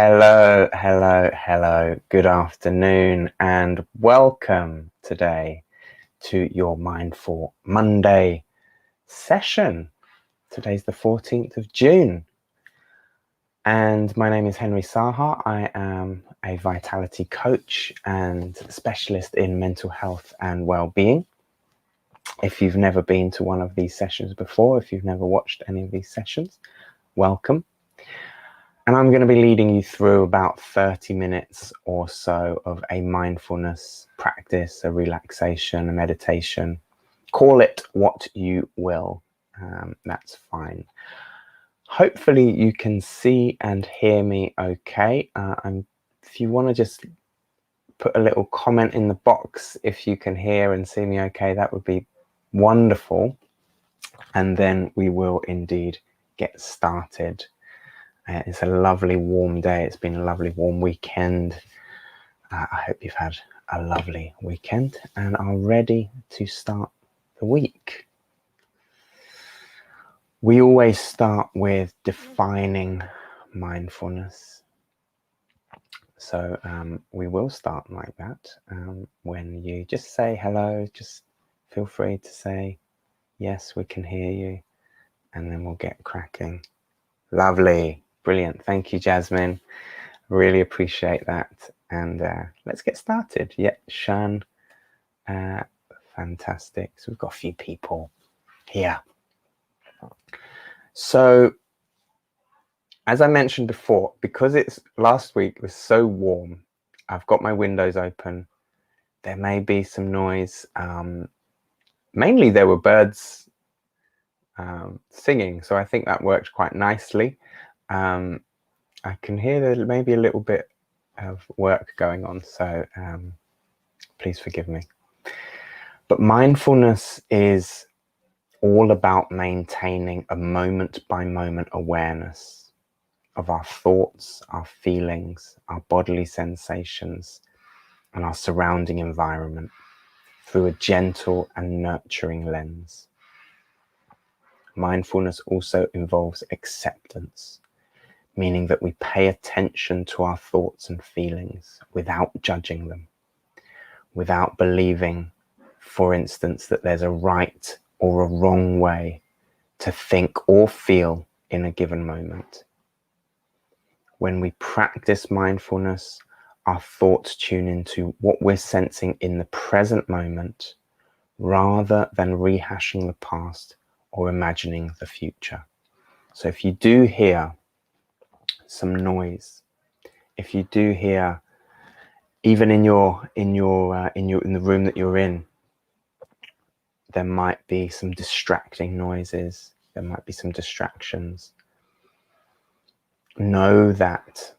Hello. Good afternoon and welcome today to your Mindful Monday session. Today's the 14th of June and my name is Henri. I am a vitality coach and specialist in mental health and well-being. If you've never been to one of these sessions before, if you've never watched any of these sessions, welcome. And I'm going to be leading you through about 30 minutes or so of a mindfulness practice, a relaxation, a meditation. Call it what you will. That's fine. Hopefully you can see and hear me okay. If you want to just put a little comment in the box if you can hear and see me okay, that would be wonderful. And then we will indeed get started. It's a lovely warm day. It's been a lovely warm weekend. I hope you've had a lovely weekend and are ready to start the week. We always start with defining mindfulness. So we will start like that. When you just say hello, just feel free to say, yes, we can hear you. And then we'll get cracking. Lovely. Brilliant. Thank you, Jasmine. Really appreciate that. And let's get started. Yeah, Shan. Fantastic. So we've got a few people here. So as I mentioned before, because last week was so warm, I've got my windows open. There may be some noise. Mainly there were birds singing, so I think that worked quite nicely. I can hear there may be a little bit of work going on, so please forgive me. But mindfulness is all about maintaining a moment-by-moment awareness of our thoughts, our feelings, our bodily sensations, and our surrounding environment through a gentle and nurturing lens. Mindfulness also involves acceptance, meaning that we pay attention to our thoughts and feelings without judging them, without believing, for instance, that there's a right or a wrong way to think or feel in a given moment. When we practice mindfulness, our thoughts tune into what we're sensing in the present moment, rather than rehashing the past or imagining the future. So if you do hear some noise, if you do hear, even in the room that you're in, there might be some distracting noises, there might be some distractions. Know that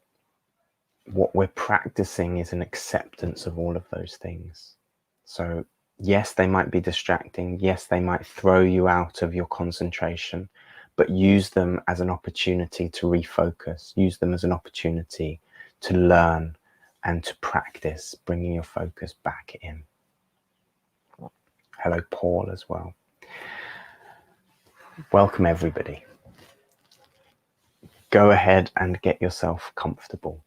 what we're practicing is an acceptance of all of those things. So yes, they might be distracting, yes, they might throw you out of your concentration, but use them as an opportunity to refocus, use them as an opportunity to learn and to practice bringing your focus back in. Hello, Paul, as well. Welcome, everybody. Go ahead and get yourself comfortable.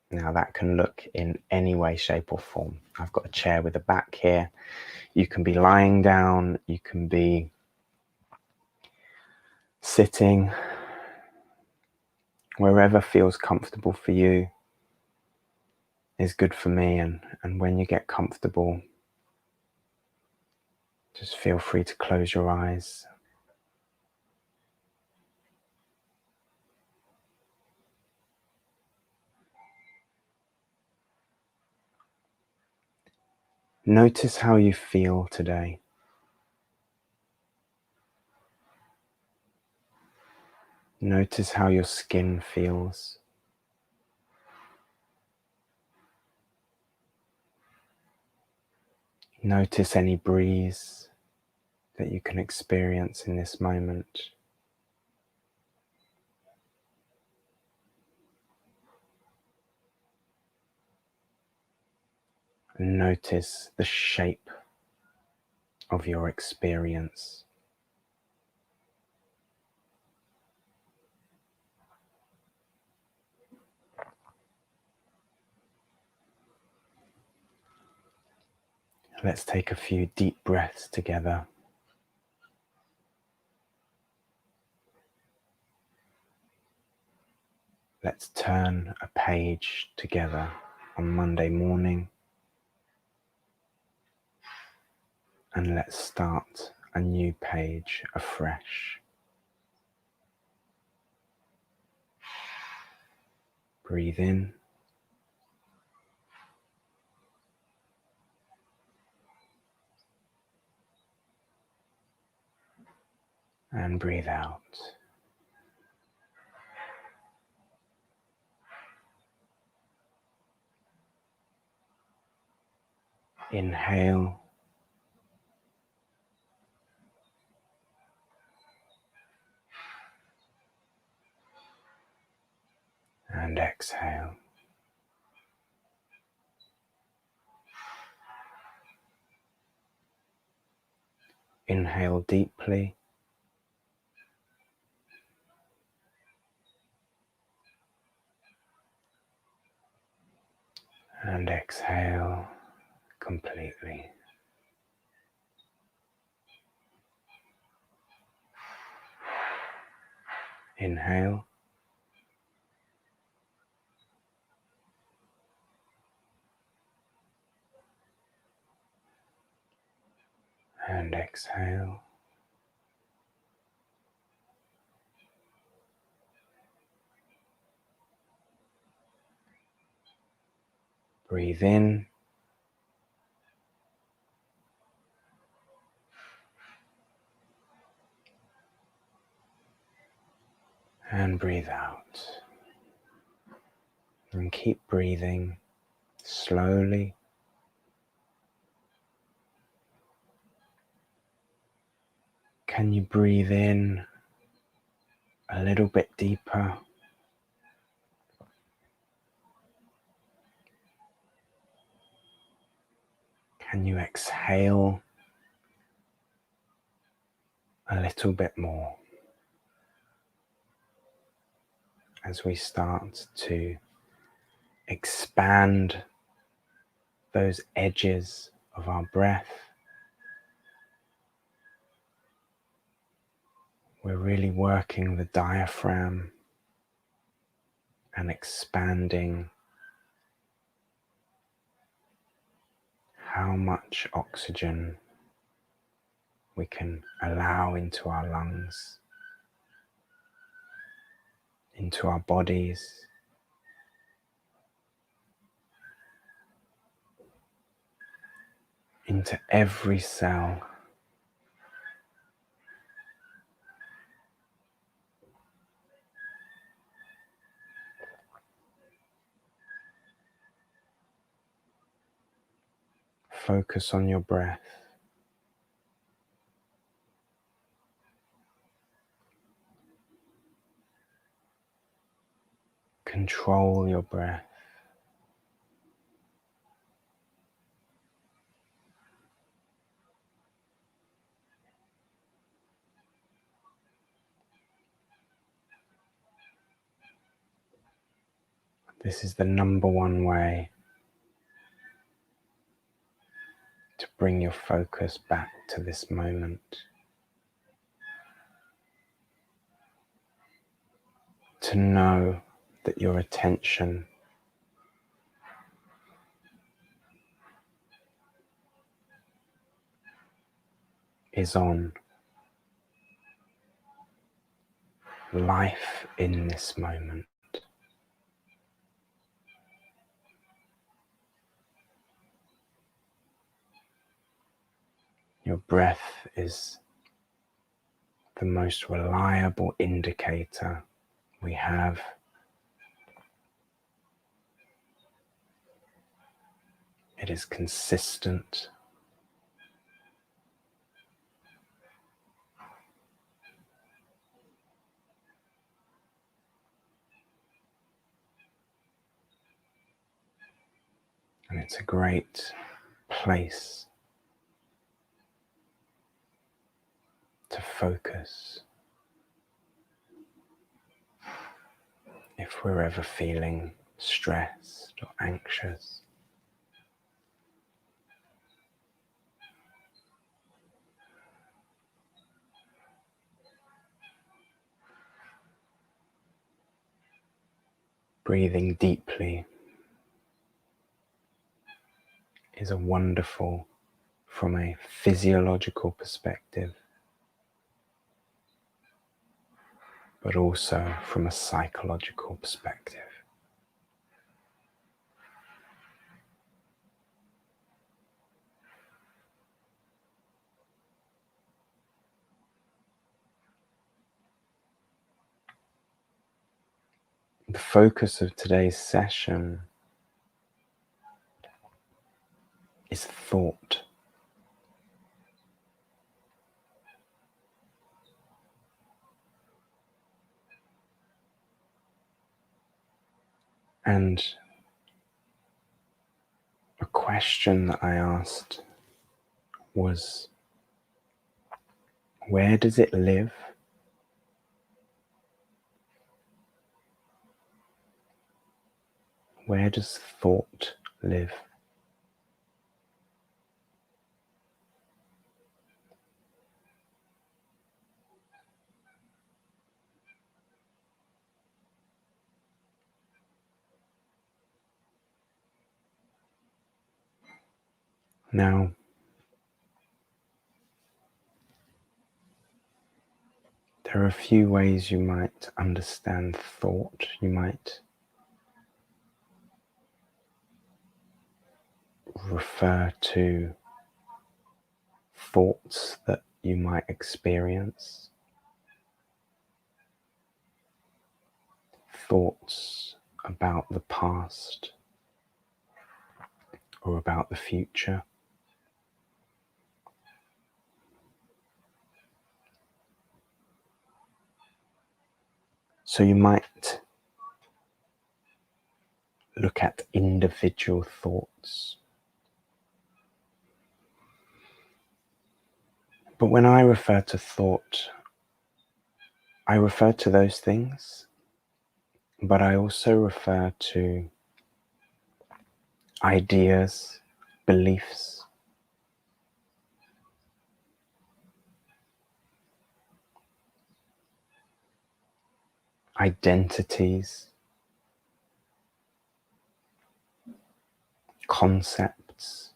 Now, that can look in any way, shape, or form. I've got a chair with a back here. You can be lying down, you can be sitting, wherever feels comfortable for you is good for me. And when you get comfortable, just feel free to close your eyes. Notice how you feel today. Notice how your skin feels. Notice any breeze that you can experience in this moment. And notice the shape of your experience. Let's take a few deep breaths together. Let's turn a page together on Monday morning, and let's start a new page afresh. Breathe in. And breathe out. Inhale. And exhale. Inhale deeply. And exhale completely. Inhale. And exhale. Breathe in. And breathe out. And keep breathing slowly. Can you breathe in a little bit deeper? Can you exhale a little bit more as we start to expand those edges of our breath? We're really working the diaphragm and expanding how much oxygen we can allow into our lungs, into our bodies, into every cell. Focus on your breath. Control your breath. This is the number one way to bring your focus back to this moment. To know that your attention is on life in this moment. Your breath is the most reliable indicator we have. It is consistent. And it's a great place to focus if we're ever feeling stressed or anxious. Breathing deeply is a wonderful, from a physiological perspective, but also from a psychological perspective. The focus of today's session is thought. And a question that I asked was, where does it live? Where does thought live? Now, there are a few ways you might understand thought. You might refer to thoughts that you might experience, thoughts about the past or about the future. So you might look at individual thoughts. But when I refer to thought, I refer to those things, but I also refer to ideas, beliefs, identities, concepts,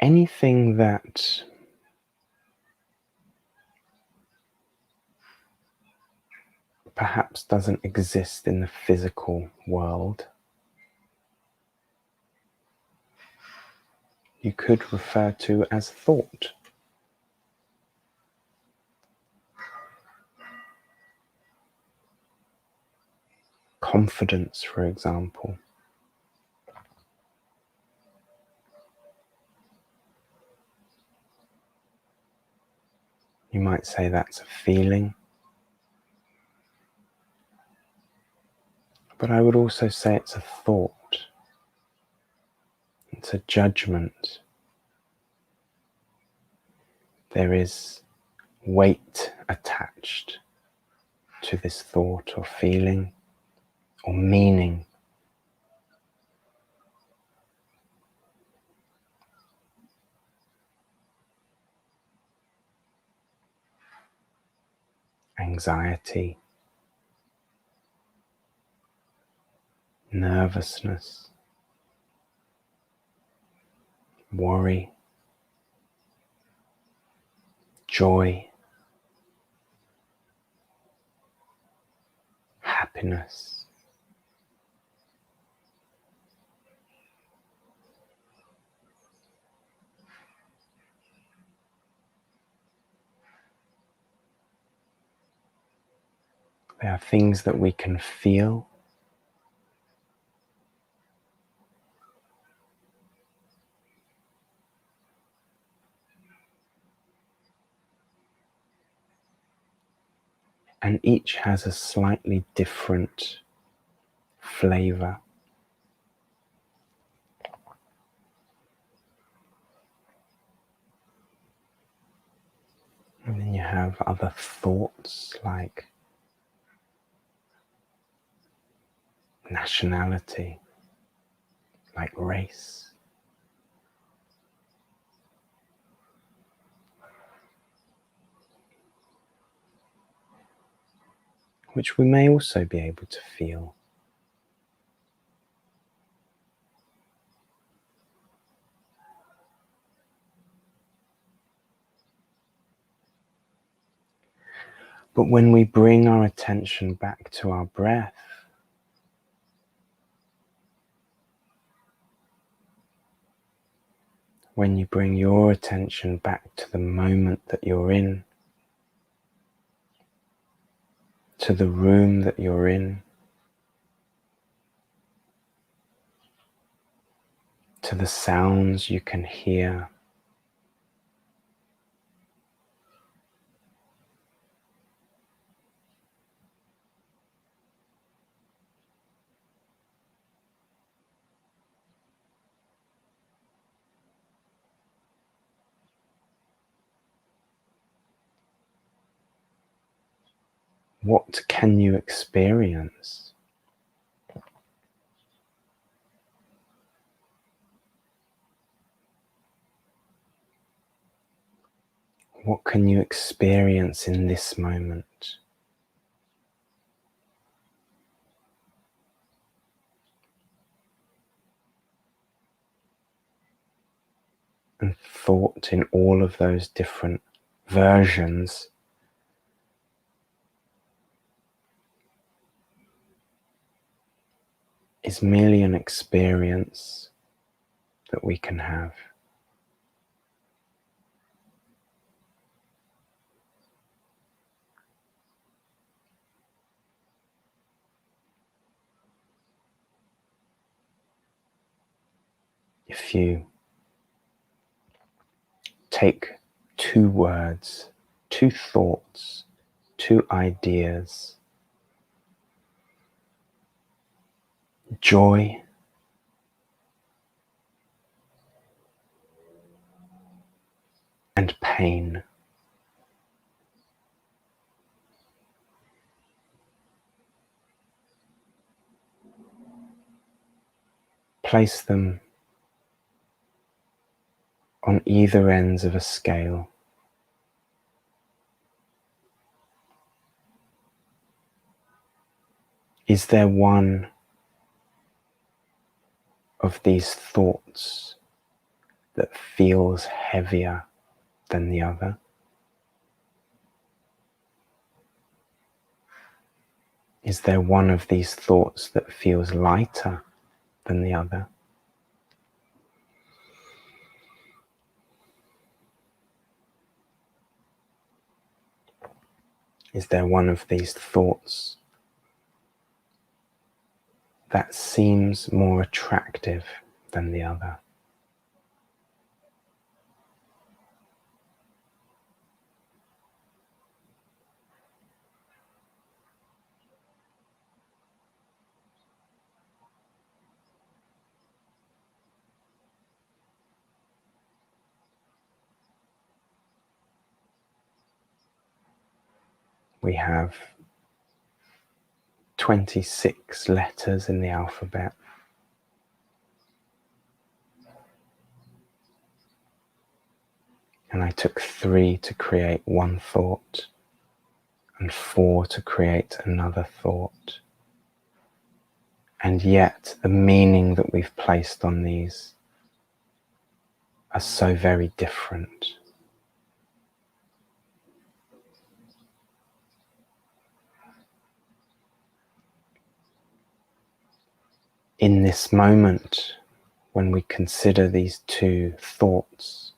anything that perhaps doesn't exist in the physical world. You could refer to as thought. Confidence, for example. You might say that's a feeling. But I would also say it's a thought. It's a judgment. There is weight attached to this thought or feeling or meaning. Anxiety, nervousness, worry, joy, happiness. They are things that we can feel, and each has a slightly different flavor. And then you have other thoughts like nationality, like race. which we may also be able to feel. But when we bring our attention back to our breath, when you bring your attention back to the moment that you're in, to the room that you're in, to the sounds you can hear, what can you experience? What can you experience in this moment? And thought in all of those different versions is merely an experience that we can have. If you take 2 words, 2 thoughts, 2 ideas, joy and pain, place them on either ends of a scale. Is there one of these thoughts that feels heavier than the other? Is there one of these thoughts that feels lighter than the other? Is there one of these thoughts that seems more attractive than the other? We have 26 letters in the alphabet. And I took 3 to create one thought and 4 to create another thought. And yet the meaning that we've placed on these are so very different. In this moment, when we consider these 2 thoughts,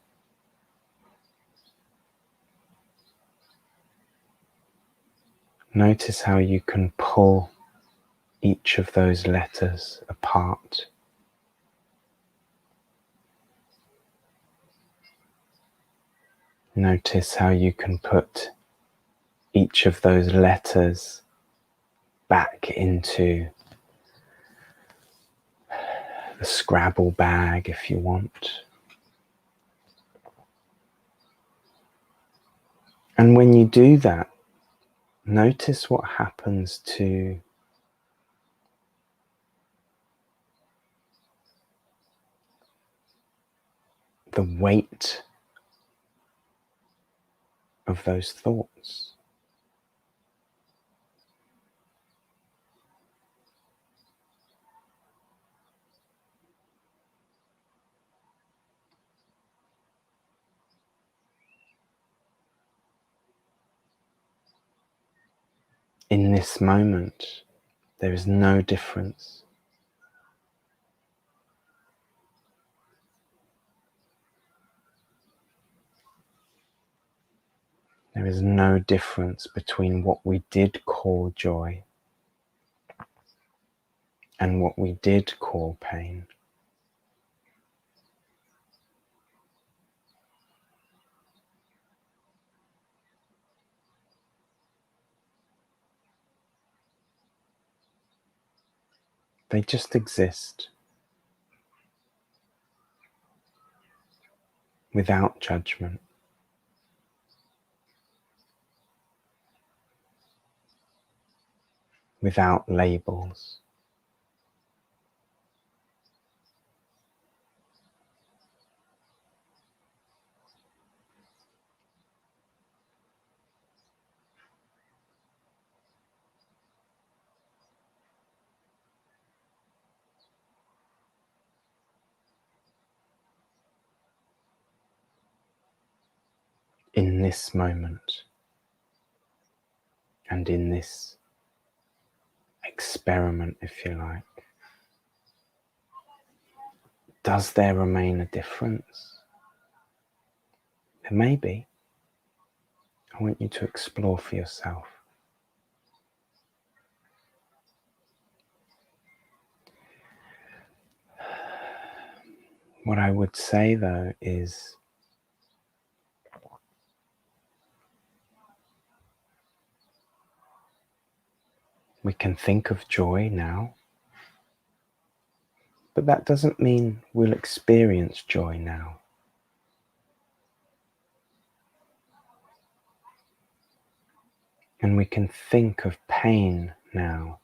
notice how you can pull each of those letters apart. Notice how you can put each of those letters back into the Scrabble bag if you want. And when you do that, notice what happens to the weight of those thoughts. In this moment, there is no difference. There is no difference between what we did call joy and what we did call pain. They just exist without judgment, without labels. In this moment and in this experiment, if you like, does there remain a difference? There may be. I want you to explore for yourself. What I would say though is we can think of joy now, but that doesn't mean we'll experience joy now. And we can think of pain now,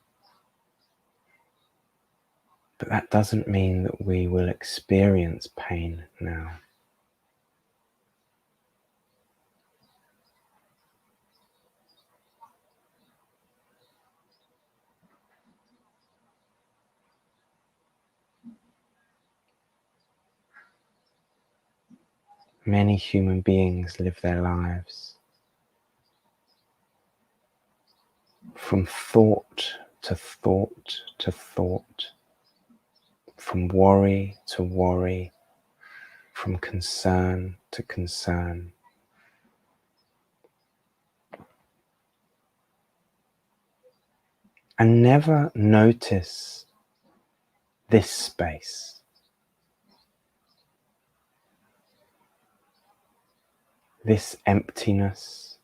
but that doesn't mean that we will experience pain now. Many human beings live their lives from thought to thought to thought, from worry to worry, from concern to concern. And never notice this space, this emptiness,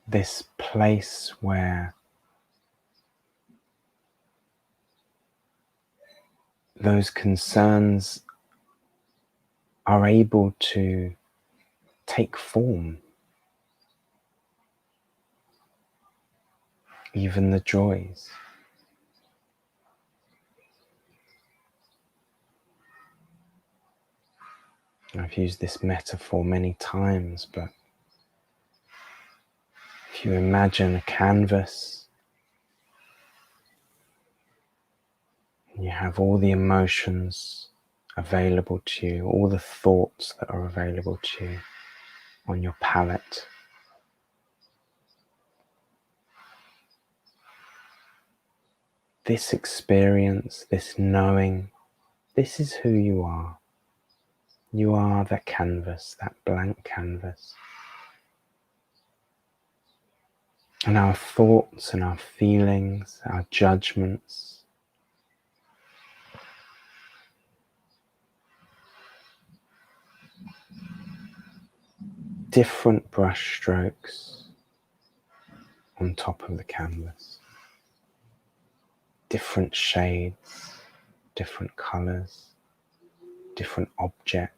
this place where those concerns are able to take form, even the joys. I've used this metaphor many times, but if you imagine a canvas, and you have all the emotions available to you, all the thoughts that are available to you on your palette. This experience, this knowing, this is who you are. You are that canvas, that blank canvas. And our thoughts and our feelings, our judgments, different brush strokes on top of the canvas, different shades, different colors, different objects.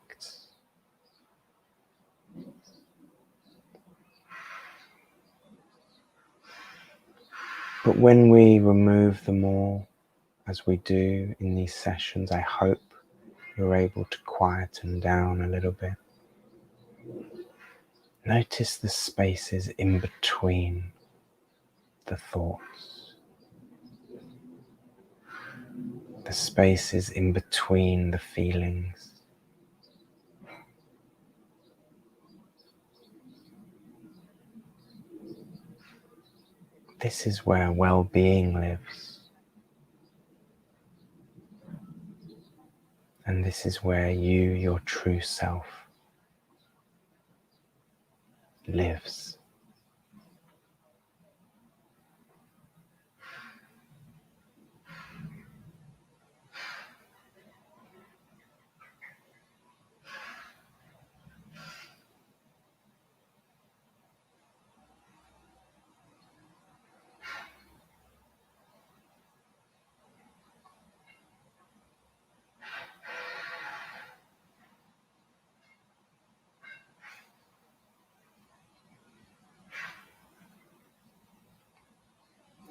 But when we remove them all, as we do in these sessions, I hope you're able to quieten down a little bit. Notice the spaces in between the thoughts, the spaces in between the feelings. This is where well-being lives. And this is where you, your true self, lives.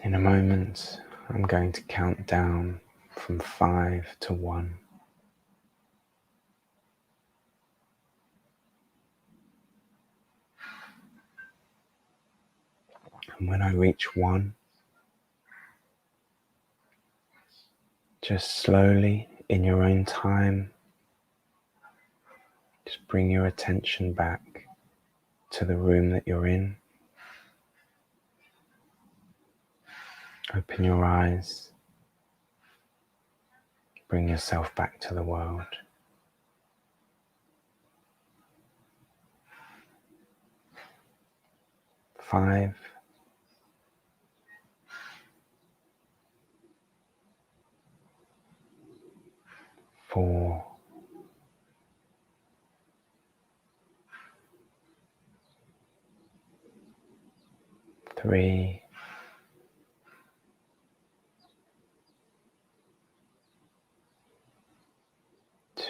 In a moment, I'm going to count down from 5 to 1. And when I reach 1, just slowly, in your own time, just bring your attention back to the room that you're in. Open your eyes. Bring yourself back to the world. 5, 4, 3,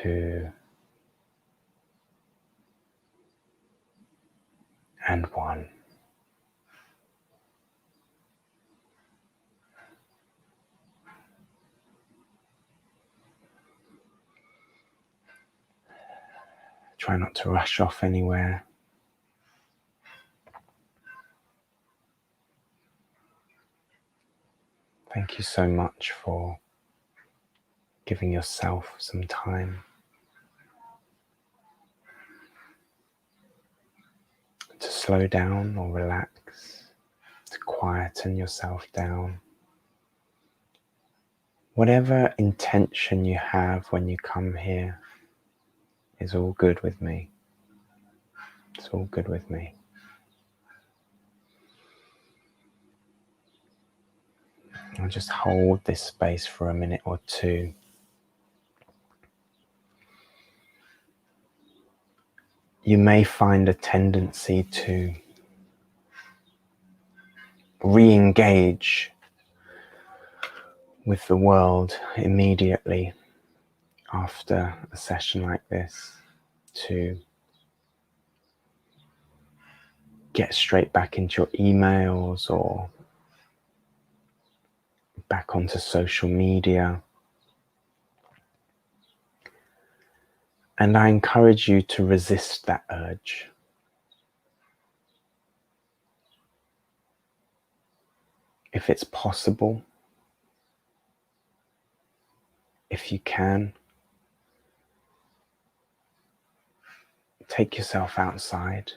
2, and 1. Try not to rush off anywhere. Thank you so much for giving yourself some time to slow down or relax, to quieten yourself down. Whatever intention you have when you come here is all good with me. It's all good with me. I'll just hold this space for a minute or two. You may find a tendency to re-engage with the world immediately after a session like this, to get straight back into your emails or back onto social media. And I encourage you to resist that urge. If it's possible, if you can, take yourself outside,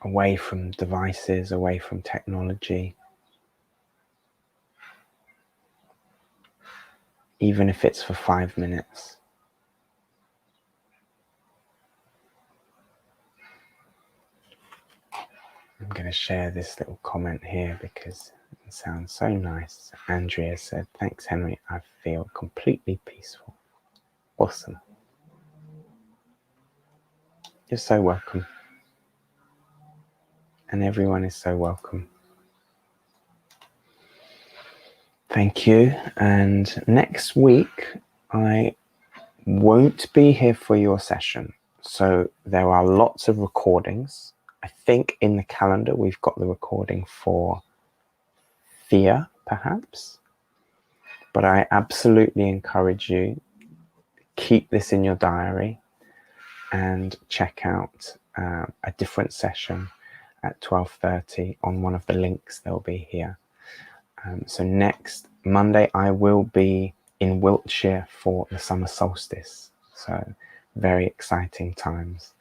away from devices, away from technology. Even if it's for 5 minutes. I'm going to share this little comment here because it sounds so nice. Andrea said, "Thanks, Henry. I feel completely peaceful." Awesome. You're so welcome. And everyone is so welcome. Thank you. And next week, I won't be here for your session. So there are lots of recordings. I think in the calendar, we've got the recording for Thea, perhaps. But I absolutely encourage you, keep this in your diary and check out a different session at 12:30 on one of the links that will be here. So next Monday, I will be in Wiltshire for the summer solstice. So very exciting times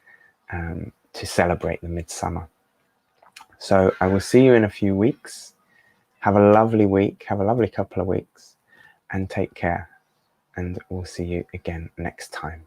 to celebrate the midsummer. So I will see you in a few weeks. Have a lovely week. Have a lovely couple of weeks. And take care. And we'll see you again next time.